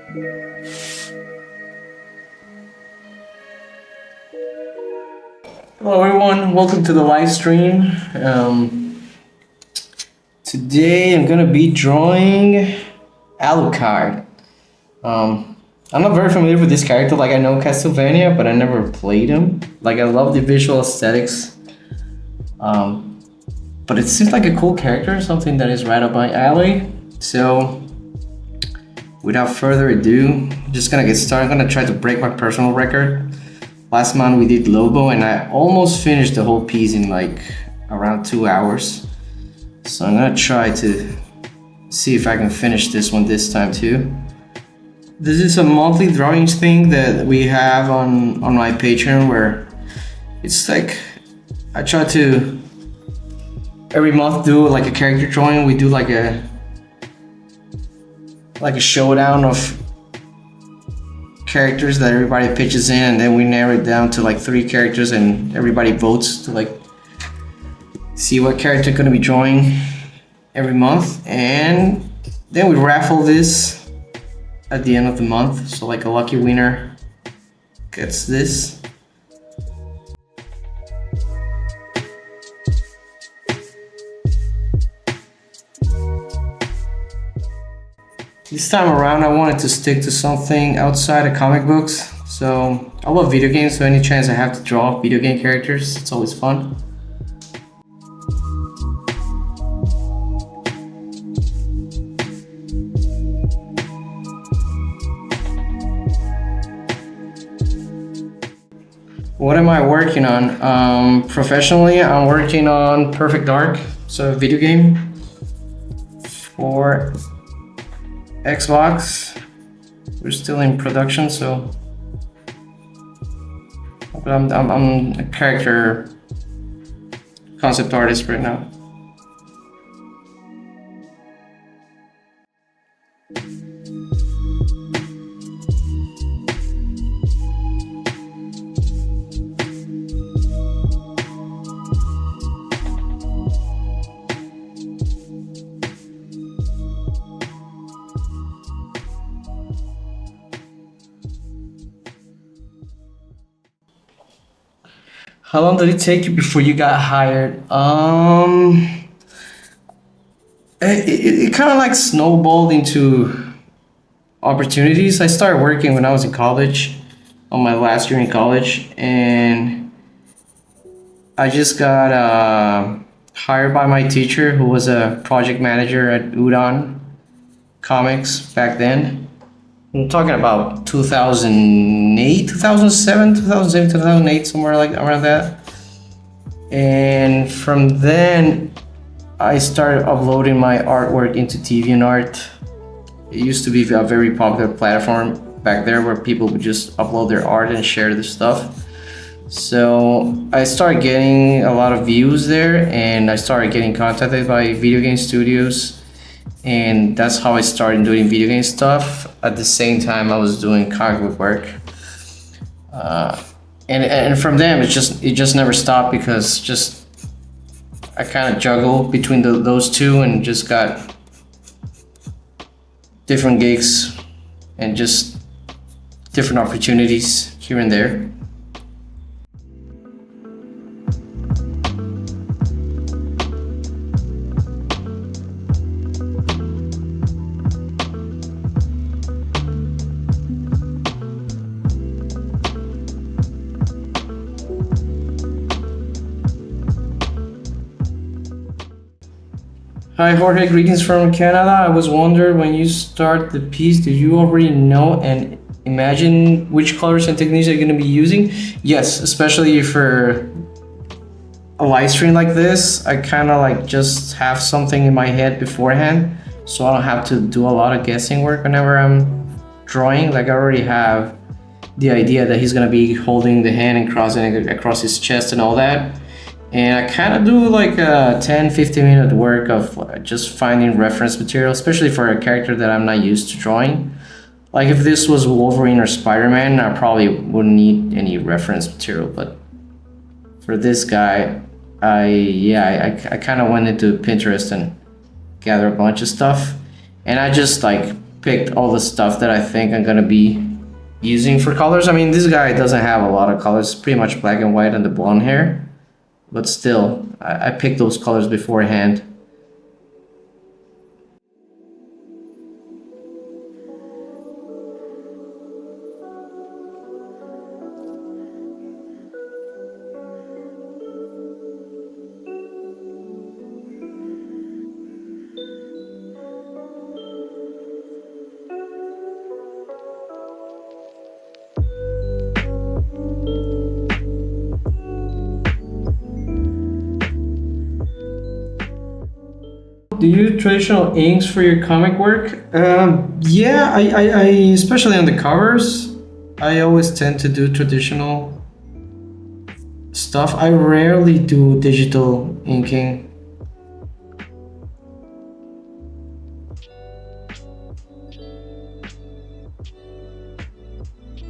Hello everyone, welcome to the live stream. Today I'm gonna be drawing Alucard. I'm not very familiar with this character, like I know Castlevania, but I never played him. Like I love the visual aesthetics. But it seems like a cool character, something that is right up my alley. So without further ado, I'm just gonna get started. I'm gonna try to break my personal record. Last month we did Lobo and I almost finished the whole piece in like around 2 hours. So I'm gonna try to see if I can finish this one this time too. This is a monthly drawings thing that we have on my Patreon where it's like I try to every month do like a character drawing. We do like a showdown of characters that everybody pitches in, and then we narrow it down to like 3 characters and everybody votes to like see what character gonna be drawing every month, and then we raffle this at the end of the month, so like a lucky winner gets this. This time around I wanted to stick to something outside of comic books. So I love video games, so any chance I have to draw video game characters, it's always fun. What am I working on? Professionally, I'm working on Perfect Dark, so a video game for Xbox. We're still in production, so but I'm a character concept artist right now. How long did it take you before you got hired? It kind of like snowballed into opportunities. I started working when I was in college, on my last year in college, and I just got hired by my teacher, who was a project manager at Udon Comics back then. I'm talking about 2008, 2007, 2008, somewhere like around that. And from then, I started uploading my artwork into DeviantArt. It used to be a very popular platform back there where people would just upload their art and share their stuff. So I started getting a lot of views there, and I started getting contacted by video game studios. And that's how I started doing video game stuff. At the same time, I was doing comic book work, and from them, it just never stopped, because just I kind of juggle between those two and just got different gigs and just different opportunities here and there. Hi Jorge, greetings from Canada. I was wondering, when you start the piece, did you already know and imagine which colors and techniques you're going to be using? Yes, especially for a live stream like this, I kind of like just have something in my head beforehand, so I don't have to do a lot of guessing work whenever I'm drawing. Like I already have the idea that he's going to be holding the hand and crossing it across his chest and all that. And I kind of do like a 10-15 minute work of just finding reference material, especially for a character that I'm not used to drawing. Like if this was Wolverine or Spider-Man, I probably wouldn't need any reference material, but for this guy, I kind of went into Pinterest and gathered a bunch of stuff, and I just like picked all the stuff that I think I'm gonna be using for colors. I mean, this guy doesn't have a lot of colors, pretty much black and white and the blonde hair, but still, I picked those colors beforehand. Do you use traditional inks for your comic work? Yeah, I especially on the covers, I always tend to do traditional stuff. I rarely do digital inking.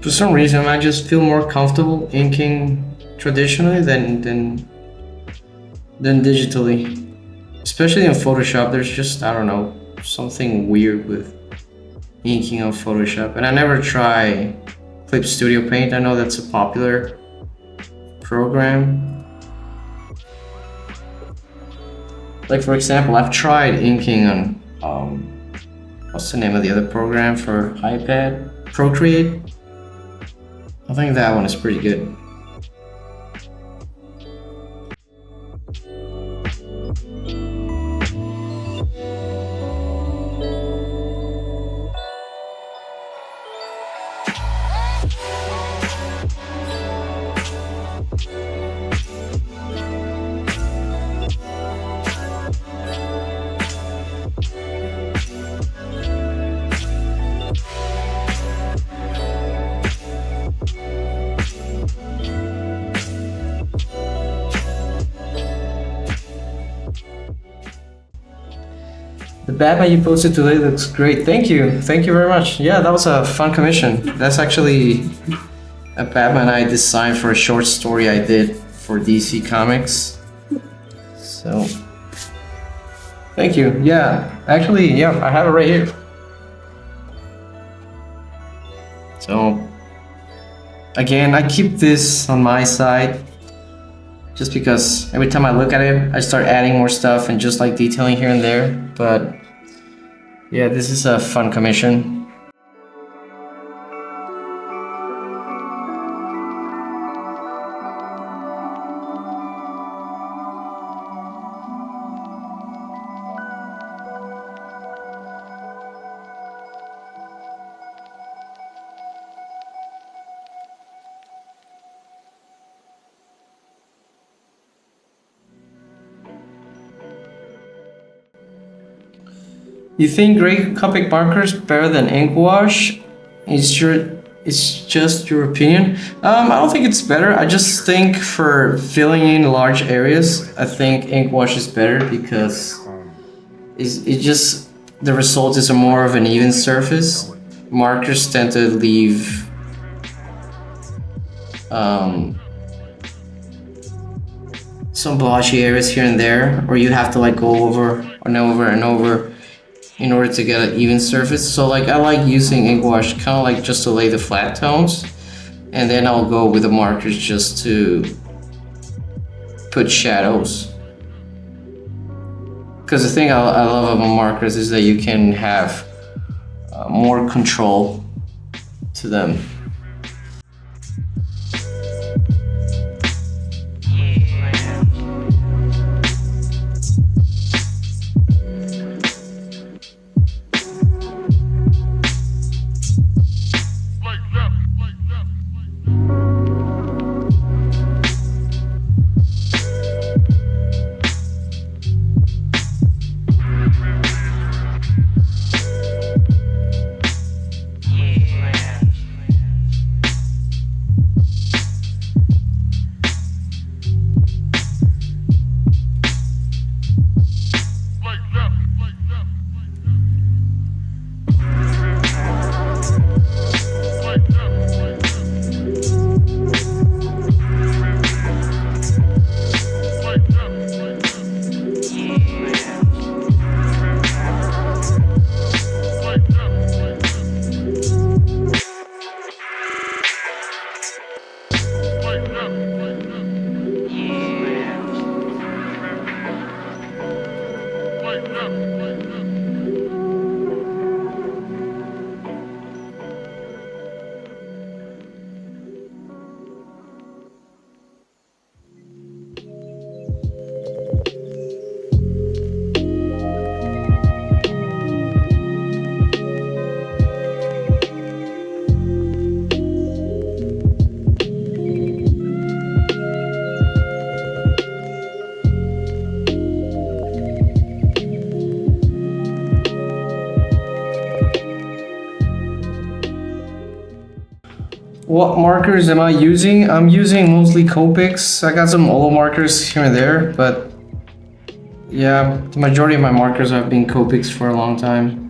For some reason, I just feel more comfortable inking traditionally than digitally. Especially in Photoshop, there's just, I don't know, something weird with inking on Photoshop. And I never try Clip Studio Paint. I know that's a popular program. Like for example, I've tried inking on, what's the name of the other program for iPad? Procreate? I think that one is pretty good. The Batman you posted today looks great. Thank you. Thank you very much. Yeah, that was a fun commission. That's actually a Batman I designed for a short story I did for DC Comics. So, thank you. Yeah, actually, yeah, I have it right here. So, again, I keep this on my side just because every time I look at it, I start adding more stuff and just like detailing here and there. But yeah, this is a fun commission. You think gray Copic markers better than ink wash? It's just your opinion. I don't think it's better. I just think for filling in large areas, I think ink wash is better because it just the result is a more of an even surface. Markers tend to leave some blotchy areas here and there, or you have to like go over and over and over in order to get an even surface. So like I like using ink wash kind of like just to lay the flat tones, and then I'll go with the markers just to put shadows. Because the thing I love about markers is that you can have more control to them. What markers am I using? I'm using mostly Copics. I got some Olo markers here and there, but yeah, the majority of my markers have been Copics for a long time.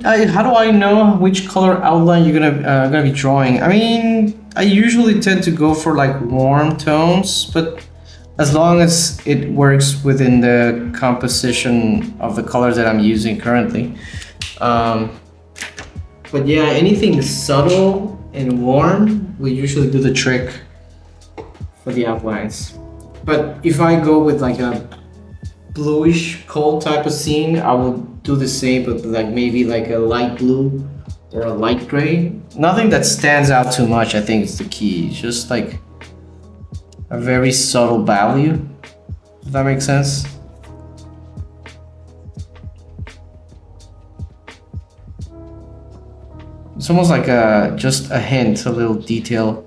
How do I know which color outline you're gonna be drawing? I mean, I usually tend to go for like warm tones, but as long as it works within the composition of the colors that I'm using currently. But yeah, anything subtle and warm will usually do the trick for the outlines. But if I go with like a bluish cold type of scene, I will do the same, but like maybe like a light blue or a light gray. Nothing that stands out too much, I think is the key. It's just like a very subtle value, if that makes sense. It's almost like just a hint, a little detail.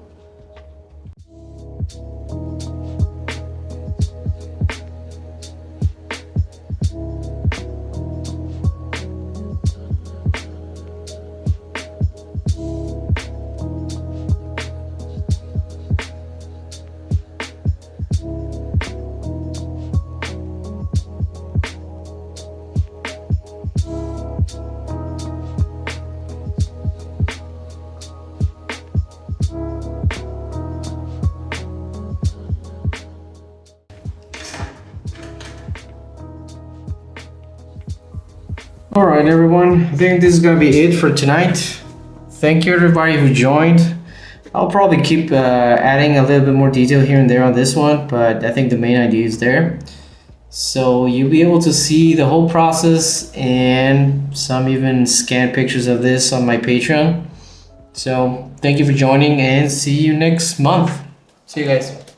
Alright everyone, I think this is gonna be it for tonight. Thank you everybody who joined. I'll probably keep adding a little bit more detail here and there on this one, but I think the main idea is there. So you'll be able to see the whole process and some even scanned pictures of this on my Patreon. So thank you for joining and see you next month. See you guys.